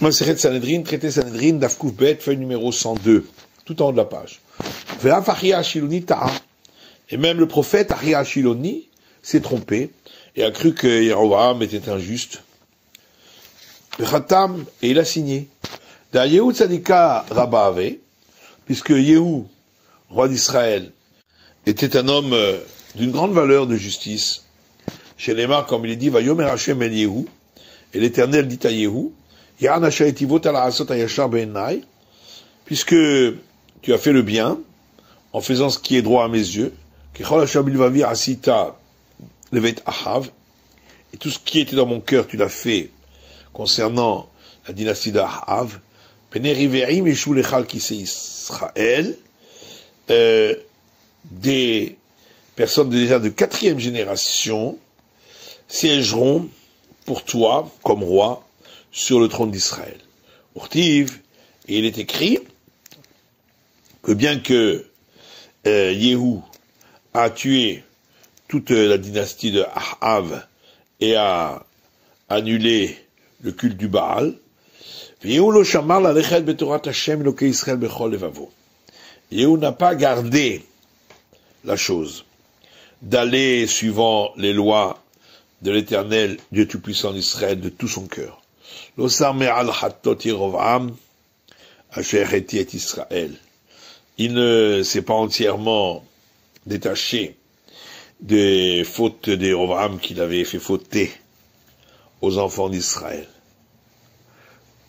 Masechet Sanhedrin, traité Sanhedrin, Daf Kuf Bet, feuille numéro 102, tout en haut de la page. Ve'af Achia Shiloni ta'a. Et même le prophète Achia Shiloni s'est trompé et a cru que Yerovam était injuste. Ve'chatam, et il a signé. Da Yehu Tzadika Rabave, puisque Yehu, roi d'Israël, était un homme d'une grande valeur de justice. Chez les marques, comme il est dit, Vayomer Hashem el Yehu, et l'Éternel dit à Yehu, puisque tu as fait le bien, en faisant ce qui est droit à mes yeux, et tout ce qui était dans mon cœur, tu l'as fait concernant la dynastie d'Ahav, des personnes déjà de 4e génération siégeront pour toi, comme roi, sur le trône d'Israël. Urtiv, et il est écrit que bien que Yehu a tué toute la dynastie de Ahav et a annulé le culte du Baal, Yehu n'a pas gardé la chose d'aller suivant les lois de l'Éternel, Dieu Tout-Puissant d'Israël, de tout son cœur. Il ne s'est pas entièrement détaché des fautes de Yerovam qu'il avait fait fauter aux enfants d'Israël,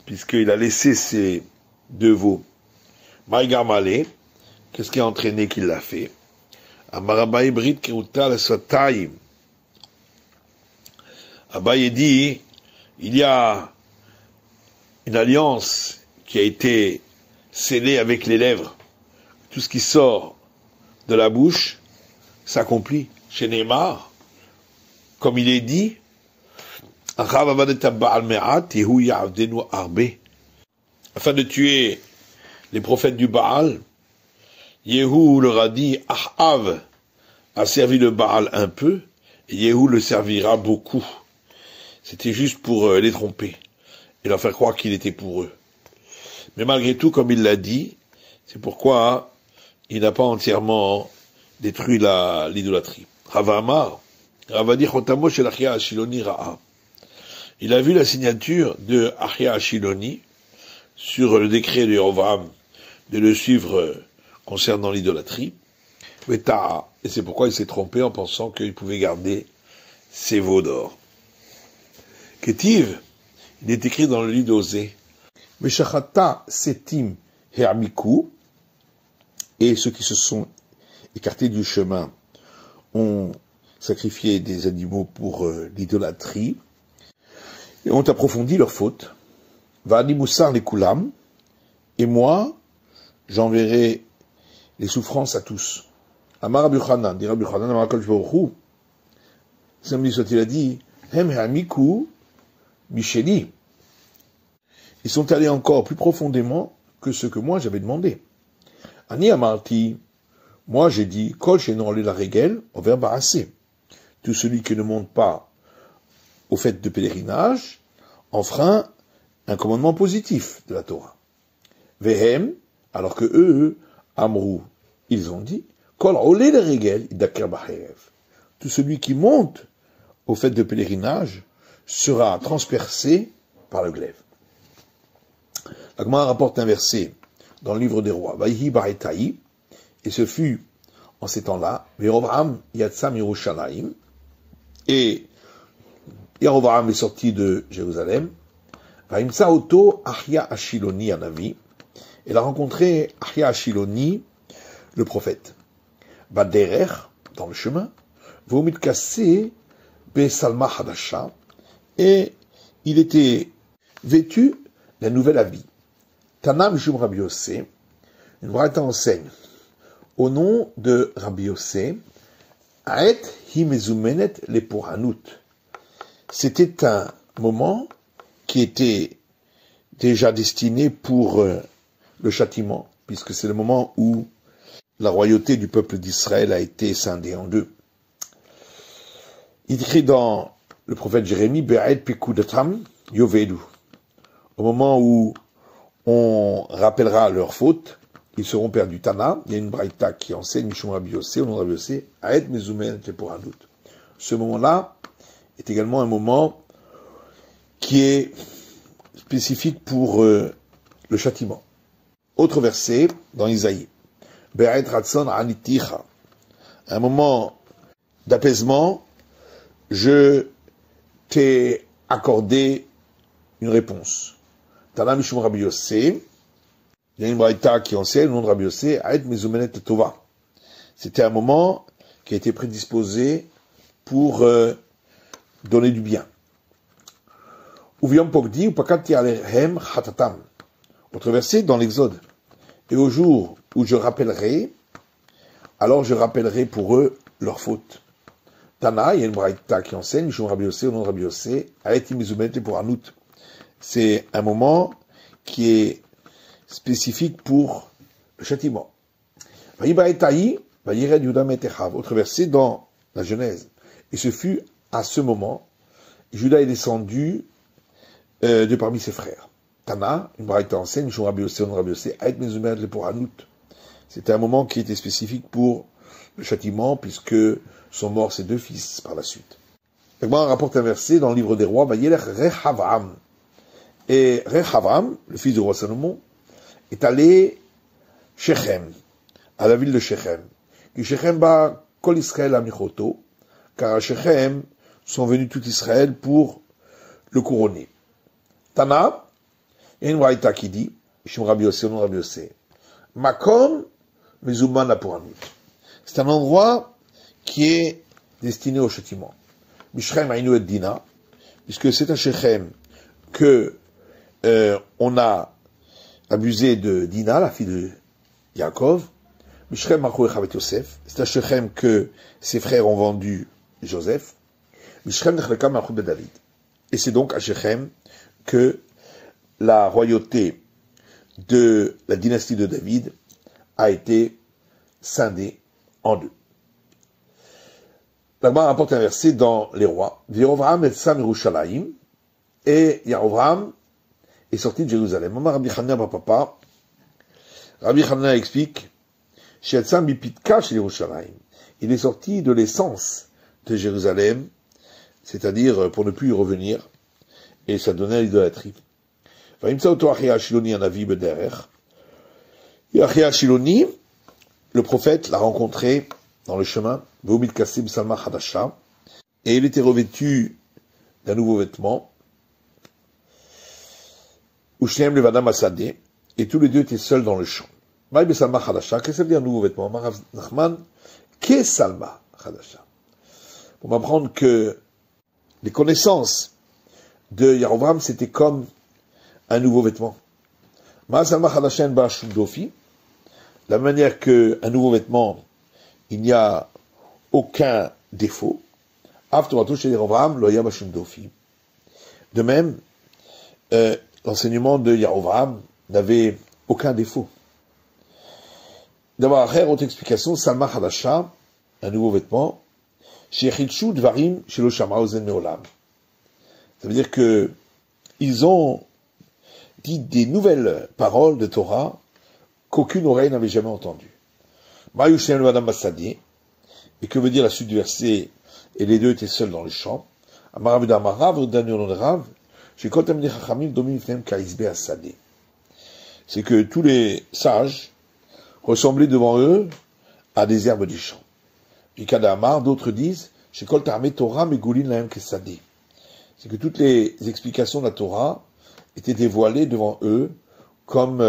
puisqu'il a laissé ses deux veaux. Maïgamale, qu'est-ce qui a entraîné qu'il l'a fait? Amarabaï Brit Keruta la Sataï. Abaye dit, il y a une alliance qui a été scellée avec les lèvres. Tout ce qui sort de la bouche s'accomplit. Chez Neymar, comme il est dit, afin de tuer les prophètes du Baal, Yehu leur a dit, Ahav a servi le Baal un peu, et Yehu le servira beaucoup. C'était juste pour les tromper et leur faire croire qu'il était pour eux. Mais malgré tout, comme il l'a dit, c'est pourquoi il n'a pas entièrement détruit l'idolâtrie. Rava Amar, Rava dit Chotamo shel Achia Ashiloni Ra'a. Il a vu la signature de Achia Ashiloni sur le décret de Yerovam de le suivre concernant l'idolâtrie. Et c'est pourquoi il s'est trompé en pensant qu'il pouvait garder ses veaux d'or. Ketiv, il est écrit dans le livre d'Osée, Meshachata Setim He'amiku, et ceux qui se sont écartés du chemin ont sacrifié des animaux pour l'idolâtrie, et ont approfondi leurs fautes. Va'ani Moussar les Koulam, et moi, j'enverrai les souffrances à tous. Amar Rabbi Yochanan, dit Rabbi Yochanan, Amar HaKadosh Baruch Hu, samedi soit-il a dit, Hem He'amiku, Micheli, ils sont allés encore plus profondément que ce que moi j'avais demandé. Ani Amarti, moi j'ai dit, Kol shenon la regel, over barassé. Tout celui qui ne monte pas au fait de pèlerinage enfreint un commandement positif de la Torah. Vehem, alors que eux, Amrou, ils ont dit, Kol olé la regel, idakir bacherev. Tout celui qui monte au fait de pèlerinage sera transpercé par le glaive. La Gemara rapporte un verset dans le livre des rois, Vayhi Baraitaï, et ce fut en ces temps-là, Yerovam Yatsam Yerushalayim, et Yerovam est sorti de Jérusalem, Vaimsa Oto Achia Ashiloni Anavi, il a rencontré Achia Ashiloni, le prophète, Baderer, dans le chemin, Vomit Kassé, Besalma Hadasha, et il était vêtu d'un nouvel habit. Tanam Jum Rabbi Yossé, une braïta enseigne, au nom de Rabbi Yossé, Aet Himezumenet le Poranut. C'était un moment qui était déjà destiné pour le châtiment, puisque c'est le moment où la royauté du peuple d'Israël a été scindée en deux. Il écrit dans le prophète Jérémie, Be'ed Pekudatam Yovelu. au moment où on rappellera leurs fautes, ils seront perdus. Tana, il y a une braïta qui enseigne, Mishum Rabbi Yossé, au nom de Rabbi Yossé, Aet Mezoumen pour un doute. Ce moment-là est également un moment qui est spécifique pour le châtiment. Autre verset dans Isaïe. Be'aet Ratson Aniticha. Un moment d'apaisement, je t'ai accordé une réponse. Tana Mishum Rabbi Yossé, il y a une braïta qui enseigne, le nom de Rabbi Yossé, Aet Mezoumenet Tova. C'était un moment qui a été prédisposé pour donner du bien. Uviam Pogdi, Upakati Alehem Chatatam. Autre verset dans l'Exode. Et au jour où je rappellerai, alors je rappellerai pour eux leurs fautes. Tana, il y a une braïta qui enseigne, Mishum Rabbi Yossé, au nom de Rabbi Yossé, Aet Mezoumenet pour un août. C'est un moment qui est spécifique pour le châtiment. Autre verset dans la Genèse. Et ce fut à ce moment, Judas est descendu de parmi ses frères. Tana, une braïta enseigne, Mishum Rabbi Yossé, on Rabbi Yossé, Aet Mezoumenet pour Hanout. C'était un moment qui était spécifique pour le châtiment, puisque sont morts ses deux fils par la suite. On rapporte un verset dans le livre des rois, Vayelech Rechavam. Et Rechavam, le fils du roi Salomon, est allé Shechem, à la ville de Shechem. Et Shechem ba Kol Israël Amichoto, car à Shechem sont venus tout Israël pour le couronner. Tana, il y a une braïta qui dit, Mishum Rabbi Yossé, non Rabbi Yossé, Makom Mezouman Apuranut. C'est un endroit qui est destiné au châtiment. Mishrem Ainu et Dina, puisque c'est à Shechem que on a abusé de Dina, la fille de Yaakov. Mishrem Machou Echavet Yosef. C'est à Shechem que ses frères ont vendu Joseph. Mishrem Nechleka Machou de David. Et c'est donc à Shechem que la royauté de la dynastie de David a été scindée en deux. Là-bas, rapporte un verset dans les rois. Yerovam et Sam Yerushalayim. Et Yerovam est sorti de Jérusalem. Maman Rabbi Hanina papa. Rabbi Hanina explique, Sheatzam bipitka chez Yerushalayim. Il est sorti de l'essence de Jérusalem, c'est-à-dire pour ne plus y revenir, et ça donnait à l'idolâtrie. Vayimtsa oto Achia Shiloni anavi bederech. Et Achia Shiloni, le prophète, l'a rencontré dans le chemin, Vomit Kassim Salma Hadasha, et il était revêtu d'un nouveau vêtement, Ushneem Levadam Asadeh, et tous les deux étaient seuls dans le champ. Maïbe Salma Hadasha, qu'est-ce que ça veut dire un nouveau vêtement? Marav Nachman, qu'est Salma Hadasha? On va apprendre que les connaissances de Yerovam, c'était comme un nouveau vêtement. Marav Salma Hadasha en Bashum Dofi, la manière qu'un nouveau vêtement, il n'y a aucun défaut. De même, l'enseignement de Yerovam n'avait aucun défaut. D'abord, autre explication, Salma Hadasha, un nouveau vêtement, ça veut dire que ils ont dit des nouvelles paroles de Torah qu'aucune oreille n'avait jamais entendues. Et que veut dire la suite du verset? Et les deux étaient seuls dans le champ. C'est que tous les sages ressemblaient devant eux à des herbes du champ. D'autres disent, c'est que toutes les explications de la Torah étaient dévoilées devant eux comme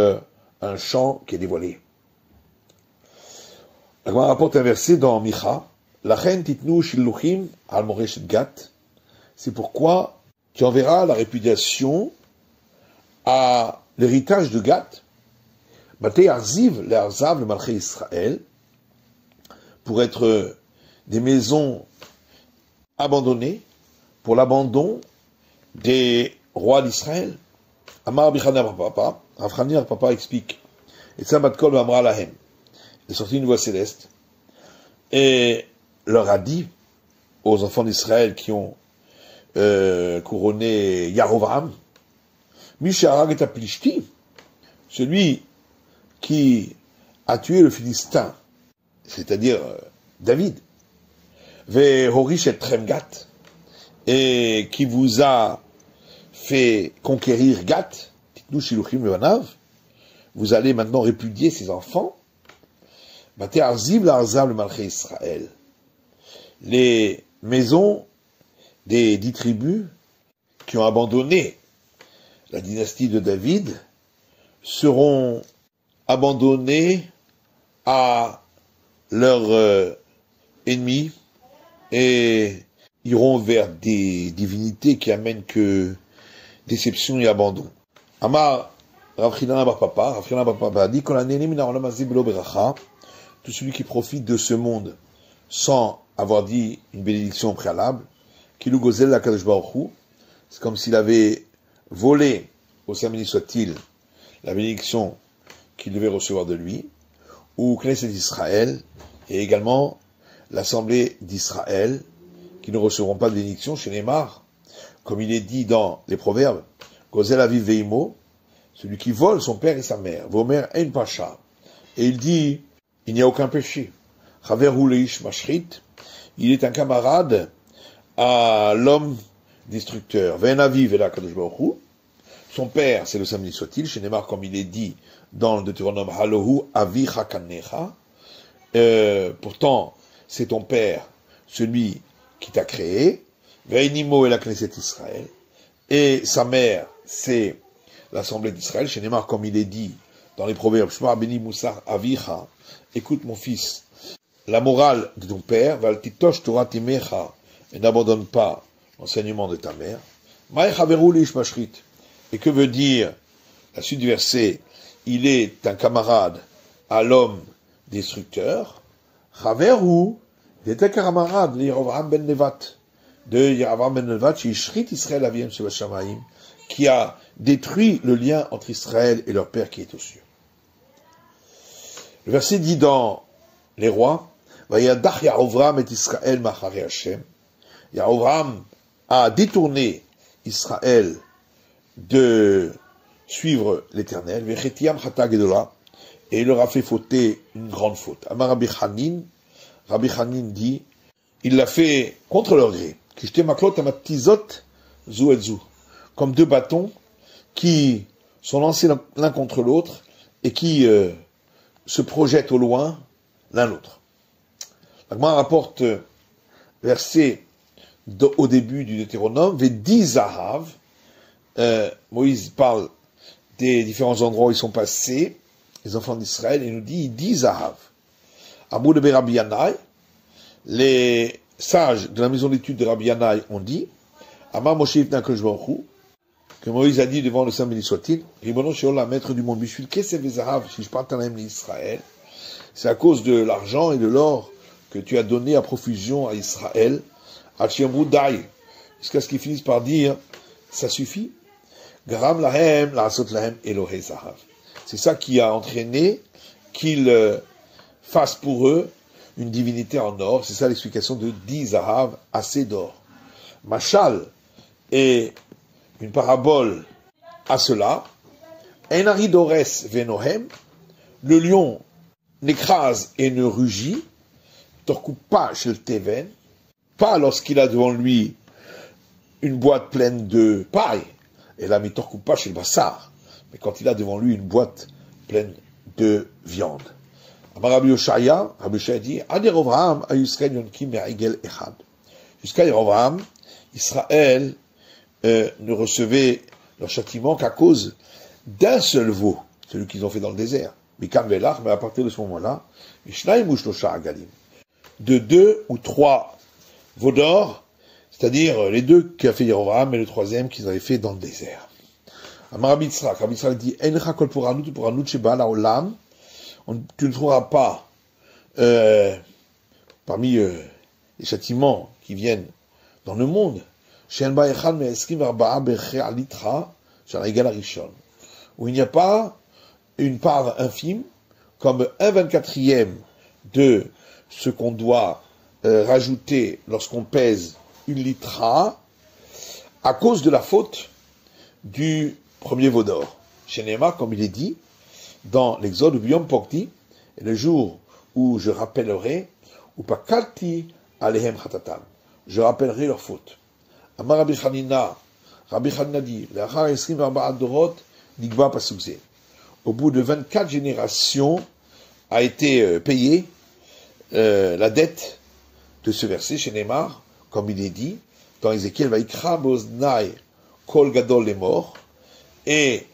un champ qui est dévoilé. La Gemara rapporte un verset dans Micha, Lachen titnu shilluchim al moreshet gat. C'est pourquoi tu enverras la répudiation à l'héritage de Gat, Batei Arziv, le Arzav, le Malché Israël, pour être des maisons abandonnées pour l'abandon des rois d'Israël. Amar Bichana Papa, Rafrani Papa explique, et Tzabatkol Amra Lahem. Il est sorti une voix céleste et leur a dit aux enfants d'Israël qui ont couronné Yarovam, Misharag et Aplishti, celui qui a tué le Philistin, c'est-à-dire David, Ve Horish et Tremgat, et qui vous a fait conquérir Gat, Titnou Shiluchim Levanav, vous allez maintenant répudier ses enfants, Bate Arzib l'Arzab le Malché Israël, les maisons des 10 tribus qui ont abandonné la dynastie de David seront abandonnées à leurs ennemis et iront vers des divinités qui amènent que déception et abandon. Amar Rav Chanina bar Papa dit tout celui qui profite de ce monde sans avoir dit une bénédiction préalable, Kilu Gozel la Kadosh Baruch Hu, c'est comme s'il avait volé, au sein béni soit-il, la bénédiction qu'il devait recevoir de lui, ou Knesset d'Israël, et également l'Assemblée d'Israël, qui ne recevront pas de bénédiction chez Neymar, comme il est dit dans les Proverbes, Gozel Aviv Veimo, celui qui vole son père et sa mère, Vomer Ein Pasha, et il dit, il n'y a aucun péché. Chaveru Leish Mashrit, il est un camarade à l'homme destructeur. Ven Aviv et la Kadosh Baruch Hu, son père, c'est le samedi soit-il, chez Neymar, comme il est dit dans le Deutéronome, Halohu Avicha Kanecha, pourtant, c'est ton père, celui qui t'a créé, Veinimo et la Knesset Israël, et sa mère, c'est l'Assemblée d'Israël, chez Neymar, comme il est dit dans les Proverbes, Shma Beni Moussar Avicha, écoute mon fils, la morale de ton père, Val Titosh Torah Timecha, et n'abandonne pas l'enseignement de ta mère, Maïchaveru Leish Mashrit, et que veut dire la suite du verset, il est un camarade à l'homme destructeur, Chaveru, il est un camarade de Yerovam ben Nevat, Ishrit Israël Aviem Shebashamaim, qui a détruit le lien entre Israël et leur père qui est aux cieux. Le verset dit dans les rois, Vayadach Yahovram et Israël Machare Hashem, Yahovram a détourné Israël de suivre l'Éternel, et il leur a fait fauter une grande faute. Amar Rabbi Chanin dit, il l'a fait contre leur gré, comme deux bâtons qui sont lancés l'un contre l'autre et qui se projettent au loin l'un l'autre. L'Agma rapporte verset au début du Deutéronome, Vedi Zahav, Moïse parle des différents endroits où ils sont passés, les enfants d'Israël, et nous dit, il dit Zahav. Abou de Rabbi Yannai, les sages de la maison d'études de Rabbi Yannai ont dit, Amar Moshe Ibn Kodesh Baruch Hu, que Moïse a dit devant le Saint béni soit-il, Ribono Sheola, maître du monde, Bishvil Kesef Zahav, si je parle à l'Israël, c'est à cause de l'argent et de l'or que tu as donné à profusion à Israël, Hachemrou Dai, jusqu'à ce qu'ils finissent par dire, ça suffit. Garam lahem, la'asot lahem, Elohei Zahav. C'est ça qui a entraîné qu'ils fassent pour eux une divinité en or. C'est ça l'explication de Di Zahav, assez d'or. Machal est une parabole à cela. Enari Dores Venohem, le lion n'écrase et ne rugit, Torkupa shel Teven, pas lorsqu'il a devant lui une boîte pleine de paille, et la mitorkupa chez le bassar, mais quand il a devant lui une boîte pleine de viande. Rabbi Yoshaya dit, Adi Rovraham ayusken yonkim me'igel echad. Jusqu'à Yerovam, Israël ne recevait leur châtiment qu'à cause d'un seul veau, celui qu'ils ont fait dans le désert. Mikam velach, mais à partir de ce moment-là, Ishnaim ushlosha agalim, de 2 ou 3 veaux d'or, c'est-à-dire les 2 qu'a fait Yerovam et le 3e qu'ils avaient fait dans le désert. Amar Rabbi Yitzhak dit, Encha kol poranut sheba la'olam, tu ne trouveras pas parmi les châtiments qui viennent dans le monde, où il n'y a pas une part infime, comme 1/24e de ce qu'on doit rajouter lorsqu'on pèse une litra, à cause de la faute du premier veau d'or. Chez Neymar, comme il est dit, dans l'Exode, Yom Pokti, et le jour où je rappellerai, ou pas kalti alehem chatatam, je rappellerai leurs fautes. Amar Rabbi Chanina dit, l'achar esrim v'arba'a dorot, nigba pasukze. Au bout de 24 générations, a été payée la dette de ce verset chez Neymar, comme il est dit, dans Ézéchiel, Vaikra boznai kol gadol les morts, et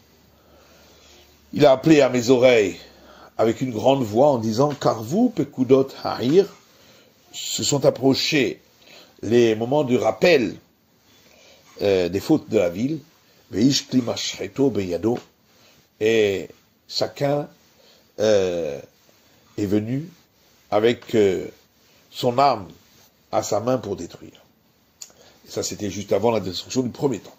il a appelé à mes oreilles avec une grande voix en disant, car vous, Pekudot Ha'ir, se sont approchés les moments du rappel des fautes de la ville, Veish klimashreto beyado, et chacun est venu avec son arme à sa main pour détruire. Et ça, c'était juste avant la destruction du premier temple.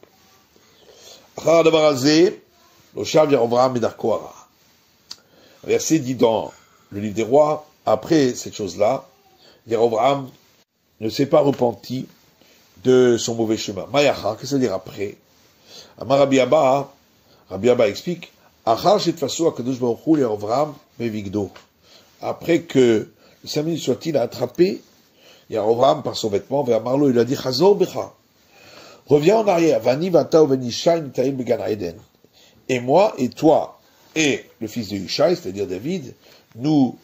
Verset dit dans le livre des rois, après cette chose-là, Yerovam ne s'est pas repenti de son mauvais chemin. Mayacha, qu'est-ce que ça veut dire après? Amar Rabbi Abba explique, après que le Saint-Ministre soit-il attrapé, Yerovam par son vêtement, vers Marlo, il lui a dit, Chazor becha, reviens en arrière, Vani vata ou Venishai nitaïl began Eden. Et moi, et toi, et le fils de Hushai, c'est-à-dire David, nous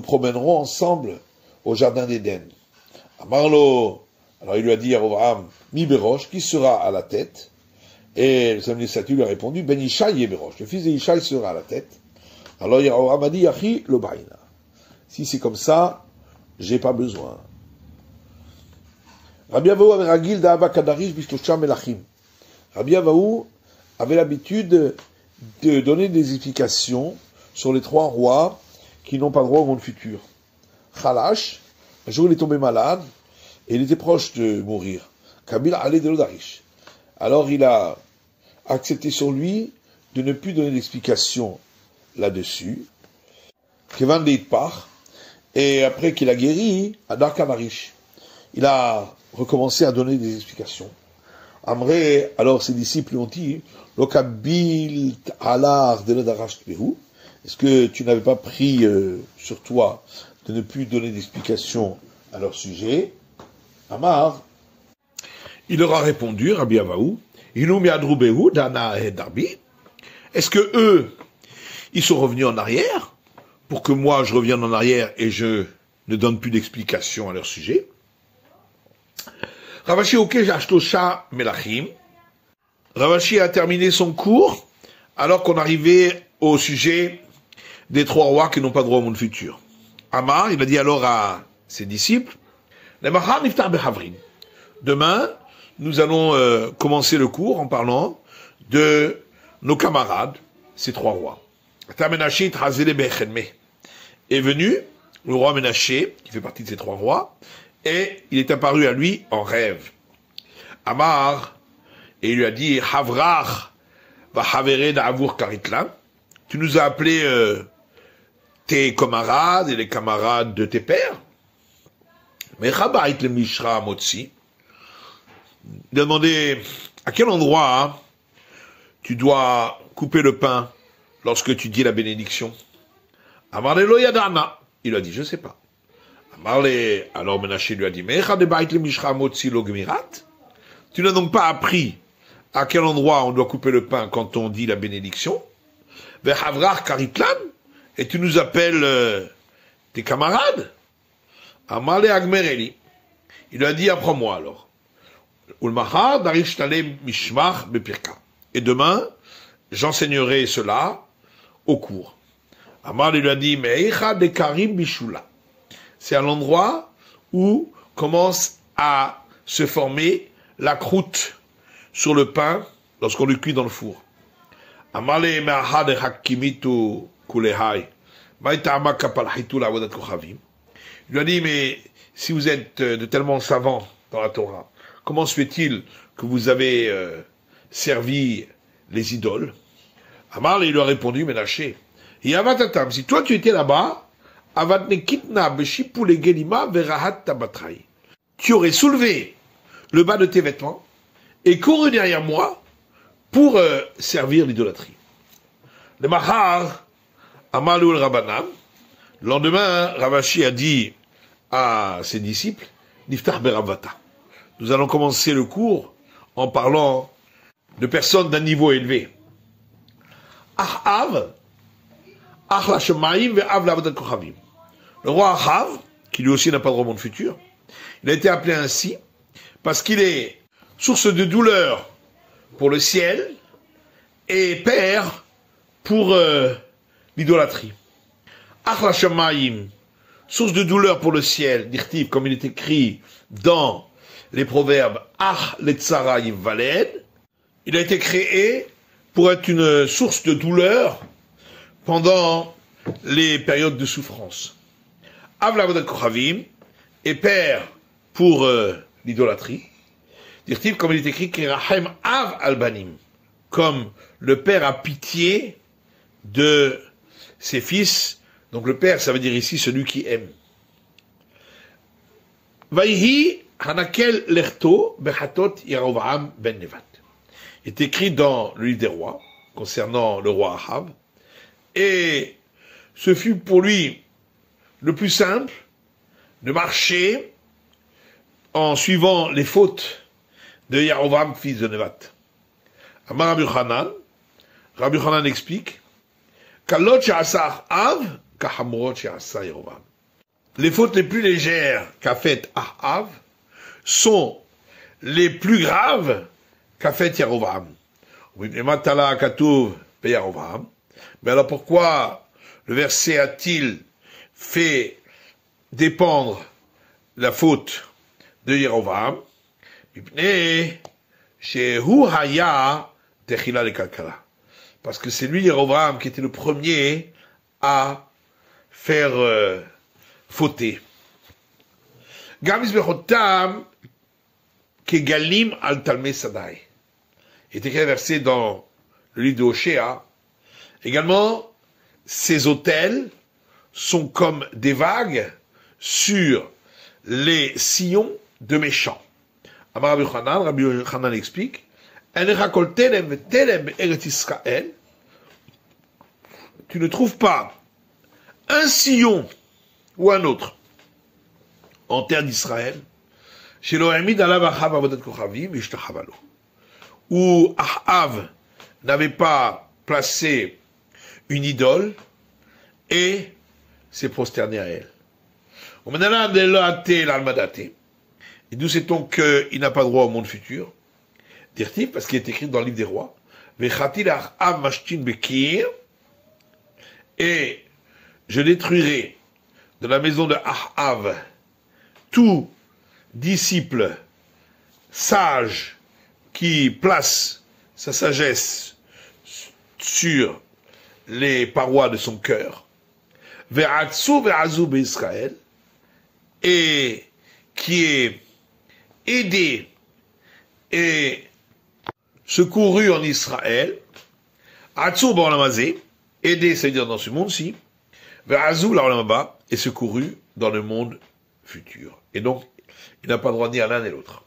promènerons ensemble au jardin d'Éden. Amarlo, alors il lui a dit Yerovam, mi berosh, qui sera à la tête? Et le Saint-Ministre lui a répondu, Ben Ishai et berosh, le fils de Hushai sera à la tête. Alors Yerovam a dit, Yachi lo baina. Si c'est comme ça, j'ai pas besoin. Rabbi Avahu avait ragil d'Ava Kadarish b'shlosha melachim. Rabbi Avahu avait l'habitude de donner des explications sur les 3 rois qui n'ont pas droit au monde futur. Chalash, un jour il est tombé malade et il était proche de mourir. Kabil allait de l'Odarish. Alors il a accepté sur lui de ne plus donner d'explications là-dessus. Kevan Deitpach, et après qu'il a guéri, Adar Kamarish, il a recommencé à donner des explications. Amré, alors ses disciples ont dit, Lokabil alar de l'Odarash Tbehu, est-ce que tu n'avais pas pris sur toi de ne plus donner d'explications à leur sujet? Amar, il leur a répondu, Rabbi Avahu, Inum yadrubehu dana et darbi, est-ce que eux, ils sont revenus en arrière, pour que moi je revienne en arrière et je ne donne plus d'explications à leur sujet? Ravashi Oke Jashtosha Melachim. Ravashi a terminé son cours alors qu'on arrivait au sujet des 3 rois qui n'ont pas droit au monde futur. Amar, il a dit alors à ses disciples, demain, nous allons commencer le cours en parlant de nos camarades, ces 3 rois. Est venu le roi Ménaché, qui fait partie de ces 3 rois, et il est apparu à lui en rêve. Amar, et il lui a dit, Havrach, va havere d'avour karitla, tu nous as appelés tes camarades et les camarades de tes pères. Mais Chabait le Mishra Motsi, il a demandé, à quel endroit tu dois couper le pain lorsque tu dis la bénédiction? Amar le Yadana, il a dit, je sais pas. Alors Ménaché lui a dit, mais tu n'as donc pas appris à quel endroit on doit couper le pain quand on dit la bénédiction? Et tu nous appelles tes camarades? Il lui a dit, apprends-moi alors. Et demain, j'enseignerai cela au cours. Amar lui a dit, mais c'est à l'endroit où commence à se former la croûte sur le pain lorsqu'on le cuit dans le four. Il lui a dit, mais si vous êtes de tellement savants dans la Torah, comment se fait-il que vous avez servi les idoles? Amar il lui a répondu, Ménaché, si toi tu étais là-bas, tu aurais soulevé le bas de tes vêtements et couru derrière moi pour servir l'idolâtrie. Le Mahar, Amalou el Rabbanan, le lendemain, Ravashi a dit à ses disciples, Niftach Beravata. Nous allons commencer le cours en parlant de personnes d'un niveau élevé. Ahav, Ach la Shemaim ve'av la'avodat kochavim. Le roi Ahav, qui lui aussi n'a pas de roman futur, il a été appelé ainsi parce qu'il est source de douleur pour le ciel et père pour l'idolâtrie. Ach la Shemaim, source de douleur pour le ciel, dirtiv, comme il est écrit dans les proverbes, Ach letzara yivaled, il a été créé pour être une source de douleur pendant les périodes de souffrance. Av la'avodat kochavim, et père pour l'idolâtrie. Dirtiv, comme il est écrit, Kerahem av albanim, comme le père a pitié de ses fils. Donc le père, ça veut dire ici celui qui aime. Vayhi hanakel lerto bechatot Yerovam ben Nevat. Est écrit dans le livre des rois, concernant le roi Ahav, et ce fut pour lui le plus simple de marcher en suivant les fautes de Yerovam, fils de Nevat. Amar Rabbi Yochanan explique, Kalot she'asa Ahav, kahamrot she'asa Yerovam. Les fautes les plus légères qu'a faites Ahav sont les plus graves qu'a fait Yerovam. Mais alors pourquoi le verset a-t-il fait dépendre la faute de Yerovam? Parce que c'est lui, Yerovam, qui était le premier à faire fauter. Gamis bechotam kegalim al talmei sadai. Est écrit versé dans le livre de Hoshea. Également, ces autels sont comme des vagues sur les sillons de méchants. Amar Rabbi Yochanan explique, tu ne trouves pas un sillon ou un autre en terre d'Israël, chez l'Ohamid alav Ahav avodat kochavim ishtachavalo, où Ahav n'avait pas placé une idole et s'est prosterné à elle. Et d'où sait-on qu'il n'a pas droit au monde futur? Dirtiv, parce qu'il est écrit dans le livre des rois, et je détruirai de la maison de Ahav tout disciple sage qui place sa sagesse sur les parois de son cœur, Israël, et qui est aidé et secouru en Israël, aidé, c'est-à-dire dans ce monde-ci, et secouru dans le monde futur. Et donc, il n'a pas droit ni à l'un ni à l'autre.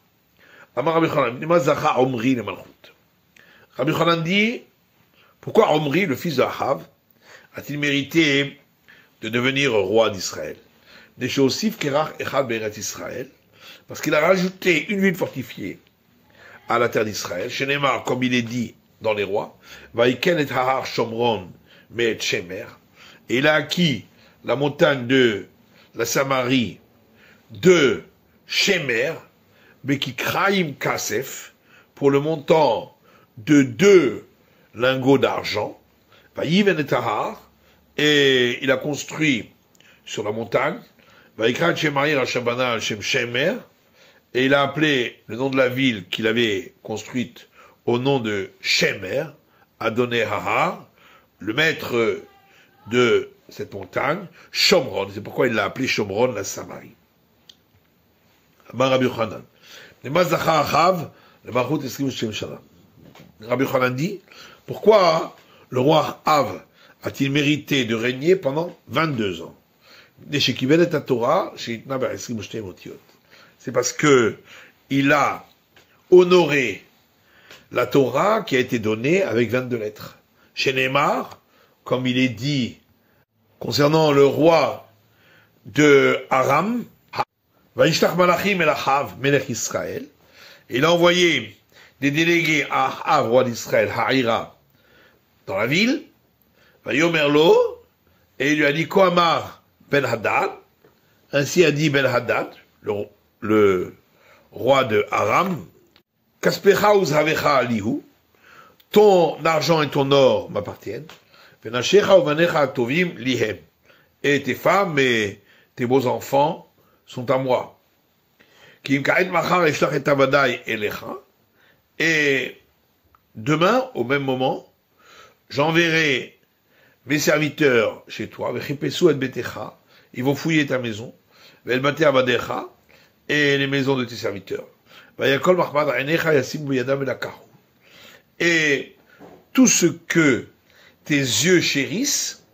Rabbi Yochanan dit, pourquoi Omri, le fils d'Ahav, a-t-il mérité de devenir roi d'Israël? Parce qu'il a rajouté une ville fortifiée à la terre d'Israël, chez Neymar, comme il est dit dans les rois, Vaiken et Hahar Shomron met Shemer, et il a acquis la montagne de la Samarie de Shemer, Bekikraim Kasef, pour le montant de 2 lingots d'argent, Vayiven et Tahar, et il a construit sur la montagne, Vaikrat Shemair Hashabana Hashem Shemer, et il a appelé le nom de la ville qu'il avait construite au nom de Shemer, Adonai Hahar, le maître de cette montagne, Shomron. C'est pourquoi il l'a appelé Shomron, la Samarie. Rabbi Yochanan. Rabbi Yochanan dit, pourquoi le roi Ahav a-t-il mérité de régner pendant 22 ans? C'est parce que il a honoré la Torah qui a été donnée avec 22 lettres. Chez Neymar, comme il est dit concernant le roi de Aram, Vaishlach Malachim el Achav, Melech Israël, il a envoyé des délégués à Achav, roi d'Israël, Ha'ira, dans la ville, Vayomerlo, et il lui a dit, Kohamar Ben Hadad, ainsi a dit Ben Hadad, le roi de Aram, Kaspecha uzhavecha alihu, ton argent et ton or m'appartiennent, Venashecha uvanecha tovim lihem, et tes femmes et tes beaux enfants sont à moi. Kim ka'ed machar eshlach et avadai elecha, et demain, au même moment, j'enverrai mes serviteurs chez toi, vechipesu et betecha, ils vont fouiller ta maison, ve'elbate avadecha, et les maisons de tes serviteurs. Vayakol mahmad ainecha yasim b'yadam elakahu. Et tout ce que tes yeux chérissent,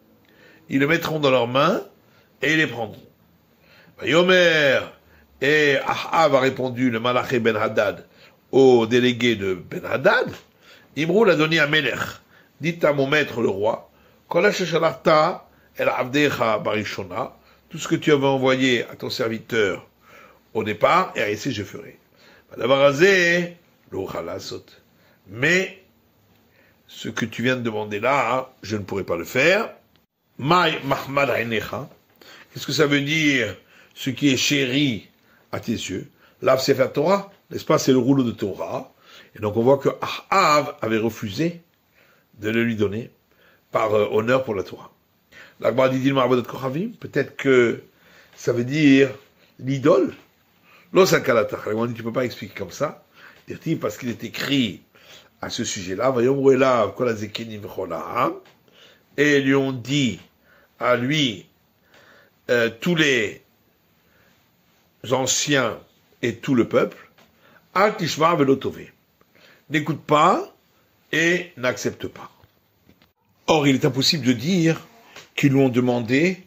ils le mettront dans leurs mains et ils les prendront. Vayomer, et Ahav a répondu, le Malaché Ben Hadad, au délégué de Ben Hadad, Imrou l'a donné à Melech. Dites à mon maître le roi, tout ce que tu avais envoyé à ton serviteur au départ, et ainsi je ferai. Mais ce que tu viens de demander là, je ne pourrai pas le faire. Qu'est-ce que ça veut dire, ce qui est chéri à tes yeux? Là, c'est la Torah, n'est-ce pas? C'est le rouleau de Torah. Et donc on voit que Ahav avait refusé de le lui donner par honneur pour la Torah. L'Agmara dit peut-être que ça veut dire l'idole. L'Osakalata. L'Agmara dit tu peux pas expliquer comme ça. Parce qu'il est écrit à ce sujet-là, et lui ont dit à lui tous les anciens et tout le peuple, Al tishma velo tové. N'écoute pas et n'accepte pas. Or, il est impossible de dire qu'ils lui ont demandé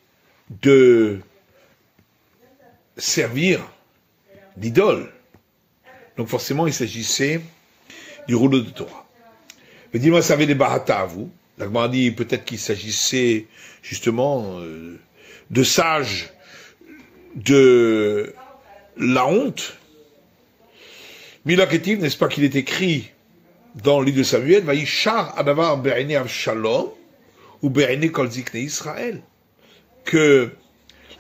de servir d'idole. Donc forcément, il s'agissait du rouleau de Torah. Mais dis-moi, ça avait des bahata à vous. La Gemara dit peut-être qu'il s'agissait justement de sages de la honte. Mila Ketiv, n'est-ce pas qu'il est écrit dans le livre de Samuel, Vaïchar Adavar Be'ene Avshalom ou Be'ene Kol Zikne Israël, que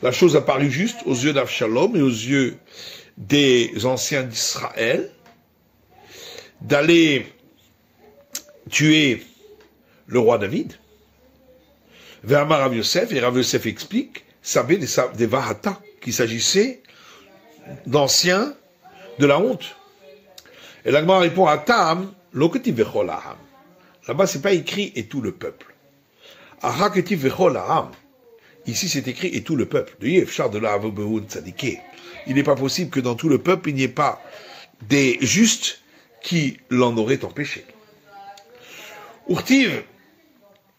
la chose a paru juste aux yeux d'Avshalom et aux yeux des anciens d'Israël d'aller tuer le roi David. Ve'amar Rav Yosef, et Rav Yosef explique, savait des Vahata, qu'il s'agissait d'anciens de la honte. Et l'Agmara répond à Tam, l'oketiv vechol aham. Là-bas, c'est pas écrit et tout le peuple. Ahaketiv vechol aham. Ici, c'est écrit et tout le peuple. De Yefchar de la Avobehoun Tzadike. Il n'est pas possible que dans tout le peuple, il n'y ait pas des justes qui l'en auraient empêché. Urtiv,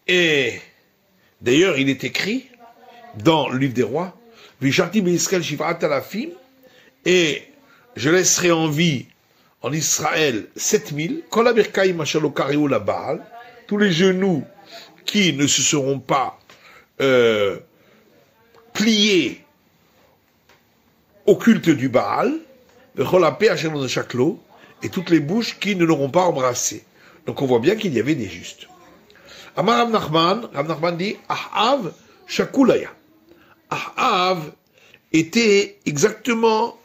et d'ailleurs, il est écrit dans le livre des rois, Visharti Israël Shivrat Alafim, et je laisserai en vie en Israël 7000, tous les genoux qui ne se seront pas pliés au culte du Baal, et toutes les bouches qui ne l'auront pas embrassé. Donc on voit bien qu'il y avait des justes. Amar Rav Nachman dit, Ahav Shakulaya. Ahav était exactement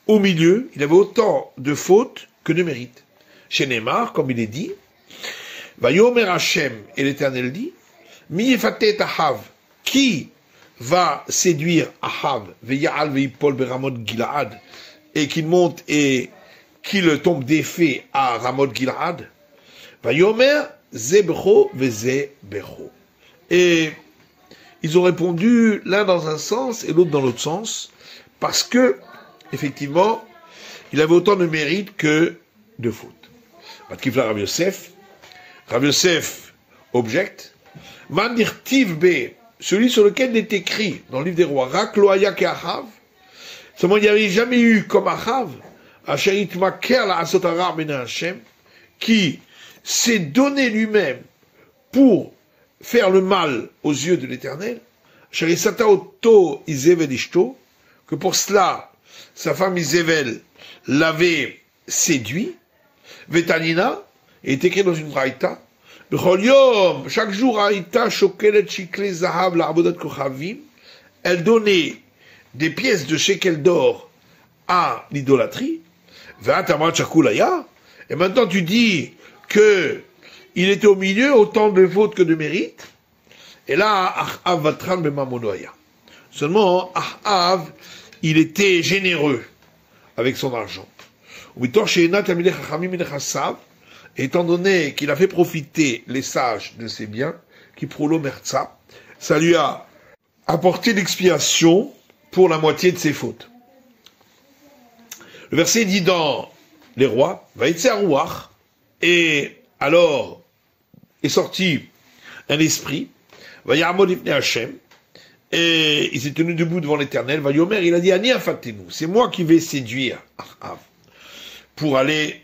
au milieu, il avait autant de fautes que de mérites. Chez Neymar, comme il est dit, Vayomer Hashem, et l'Éternel dit, Mi yefatet Ahav, qui va séduire Ahav, Veya'al ve'ipol beramot Gilad, et qu'il monte et qu'il tombe d'effet à Ramot Gilad, Vayomer Zebecho ve'zebecho. Et ils ont répondu l'un dans un sens et l'autre dans l'autre sens, parce que effectivement, il avait autant de mérite que de faute. Rav Yosef objecte, Mandirtiv be, celui sur lequel il est écrit dans le livre des rois, Rakloaya ke Ahav, seulement il n'y avait jamais eu comme Ahav, qui s'est donné lui-même pour faire le mal aux yeux de l'Éternel, que pour cela, sa femme Isével l'avait séduit, Vetanina, est écrit dans une braïta, chaque jour, elle donnait des pièces de shekel d'or à l'idolâtrie, et maintenant tu dis que il était au milieu autant de fautes que de mérites, et là, Ahav vatran bemamonoya. Seulement, Ahav, il était généreux avec son argent. Étant donné qu'il a fait profiter les sages de ses biens, qui prolo merza, ça lui a apporté l'expiation pour la moitié de ses fautes. Le verset dit dans les rois, Vaïtse Arouach, et alors est sorti un esprit, Vayamod ibn Hashem, et il s'est tenu debout devant l'Éternel, Vayomer, il a dit, Ani afatenu, c'est moi qui vais séduire Ahav pour aller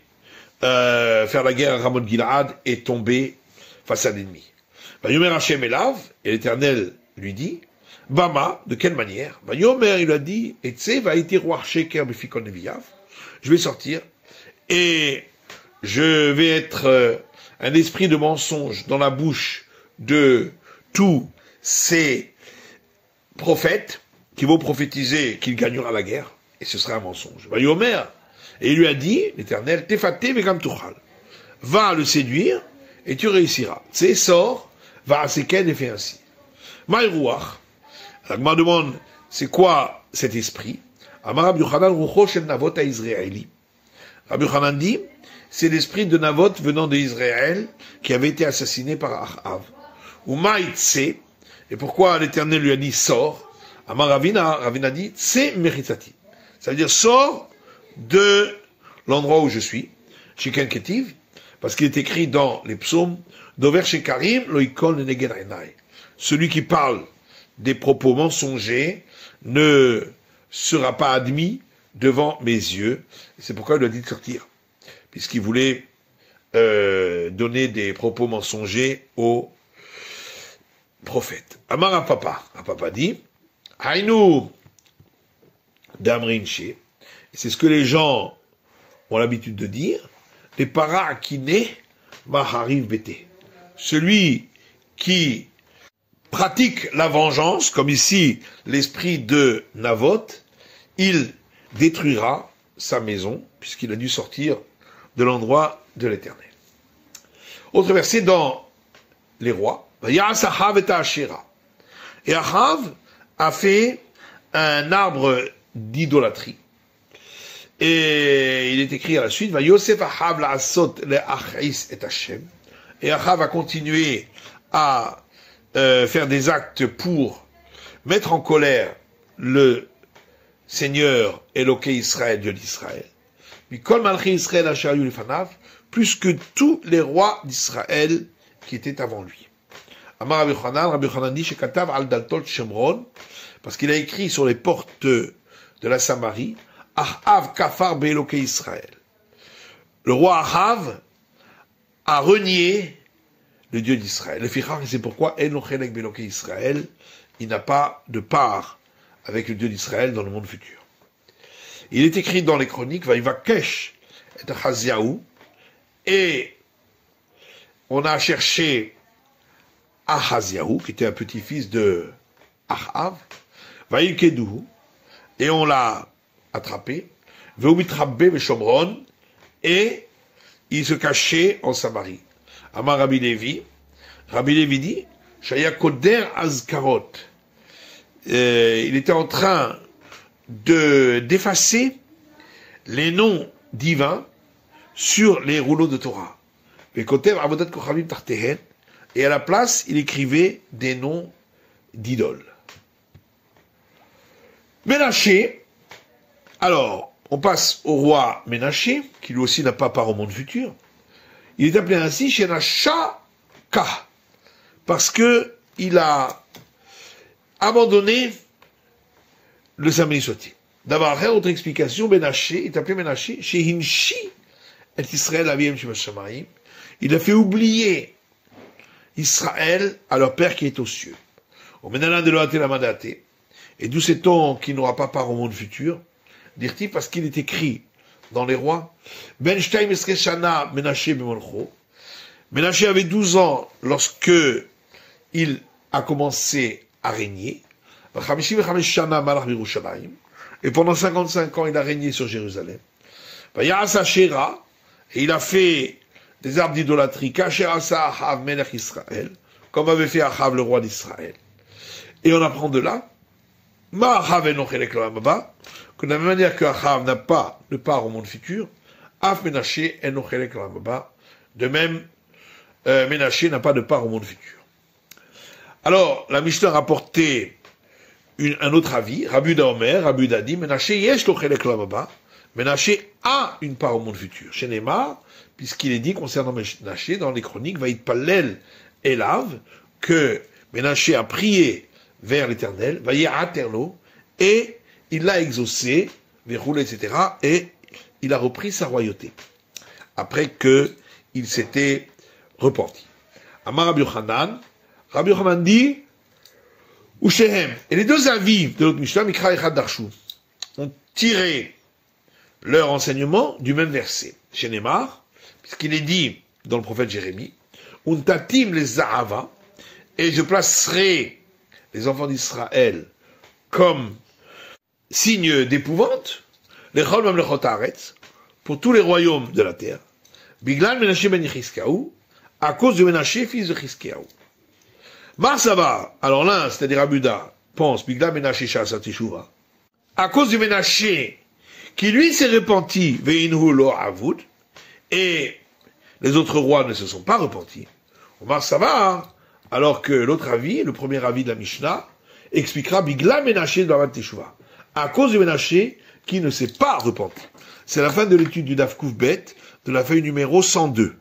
faire la guerre à Ramon Gilad et tomber face à l'ennemi. Vayomer Hashem Elav, et l'Éternel lui dit, Bama, de quelle manière? Vayomer, il a dit, Etse va été roi Sheker befikon neviyav, je vais sortir, et je vais être un esprit de mensonge dans la bouche de tous ces prophètes qui vont prophétiser qu'il gagnera la guerre, et ce sera un mensonge. Vayomer, et il lui a dit, l'Éternel, Tefate vegam tuchal, va le séduire, et tu réussiras. C'est sort, va à Seken et fait ainsi. Maïrouach, la Gemara demande, c'est quoi cet esprit? Amar Rabbi Yochanan rucho shel Navot à Israéli. Rabbi Yochanan dit, c'est l'esprit de Navot venant d'Israël qui avait été assassiné par Ahav. Ou Maïtse, et pourquoi l'Éternel lui a dit sors? Amar Ravina dit, c'est Meritati. Ça veut dire sors de l'endroit où je suis, chez Ken Ketiv, parce qu'il est écrit dans les psaumes, Dover Shekarim, Loikol Neged Einai. Celui qui parle des propos mensongers ne sera pas admis devant mes yeux. C'est pourquoi il a dit de sortir, puisqu'il voulait donner des propos mensongers aux prophètes. Amar à papa dit, Hainu Damrinche, c'est ce que les gens ont l'habitude de dire, les parakine mahariv bete. Celui qui pratique la vengeance, comme ici l'esprit de Navot, il détruira sa maison, puisqu'il a dû sortir de l'endroit de l'Éternel. Autre verset dans les rois, et Ahav a fait un arbre d'idolâtrie. Et il est écrit à la suite, et Ahav a continué à faire des actes pour mettre en colère le Seigneur Eloké Israël, Dieu d'Israël. Plus que tous les rois d'Israël qui étaient avant lui. Amar Rabbi Yochanan dit, Shekatav al daltot Shemron, parce qu'il a écrit sur les portes de la Samarie, Ahav kafar be'Eloké Israël. Le roi Ahav a renié le Dieu d'Israël. Le Fichar, c'est pourquoi Enochelek be'Eloké Israël, il n'a pas de part avec le Dieu d'Israël dans le monde futur. Il est écrit dans les chroniques, Vaïvakesh et Achaziaou, et on a cherché Ahaziaou, qui était un petit-fils de Ahav, Vaïkeduhu, et on l'a attrapé, Veumitrabbe Beshomron, et il se cachait en Samarie. Amar Rabbi Lévi dit, Shayakoder Azkarot, il était en train d'effacer les noms divins sur les rouleaux de Torah. Et à la place, il écrivait des noms d'idoles. Ménaché, alors, on passe au roi Ménaché, qui lui aussi n'a pas part au monde futur. Il est appelé ainsi Shenashaka, parce que il a abandonné le samedi sauté. D'abord, autre explication, Ménaché est appelé Ménaché, chez Hinshi, et Israël Aviem Shemashamaim, il a fait oublier Israël à leur Père qui est aux cieux. Et d'où sait-on qu'il n'aura pas part au monde futur? Dit-il parce qu'il est écrit dans les rois, Ménaché avait 12 ans lorsque il a commencé à régner. Et pendant 55 ans, il a régné sur Jérusalem. Et il a fait des arbres d'idolâtrie, comme avait fait Achav, le roi d'Israël. Et on apprend de là, que de la même manière que Achav n'a pas de part au monde futur, de même, Ménaché n'a pas de part au monde futur. Alors, la Mishnah a rapporté un autre avis, Rabbi Uda Omer, Rabbi Uda dit, Ménaché a une part au monde futur. Chez Neymar, puisqu'il est dit concernant Ménaché, dans les chroniques, Vaïtpalel Elav, que Ménaché a prié vers l'Éternel, Vaïaterlo, et il l'a exaucé, verroulé, etc., et il a repris sa royauté, après que il s'était repenti. Amar Rabbi Yochanan dit, Ushehem, et les deux avis de notre Mishnah, Mikra Echad Darshu, ont tiré leur enseignement du même verset. Chez Neymar, puisqu'il est dit dans le prophète Jérémie, Untatim les Zahava, et je placerai les enfants d'Israël comme signe d'épouvante, les Chol Mamlechot Haaretz, pour tous les royaumes de la terre, Biglan Menaché ben Yichiskaou, à cause de Menaché, fils de Chiskiaou. Marsava, alors l'un, c'est-à-dire Abuda, pense, Biglan Menaché Shasa Teshuva, à cause du Menaché, qui lui s'est repenti, Veinhu lo Avoud, et les autres rois ne se sont pas repentis. Marsava, alors que l'autre avis, le premier avis de la Mishnah, expliquera Biglan Menaché de la Teshuva, à cause du Menaché, qui ne s'est pas repenti. C'est la fin de l'étude du Daf Kouf Bet, de la feuille numéro 102.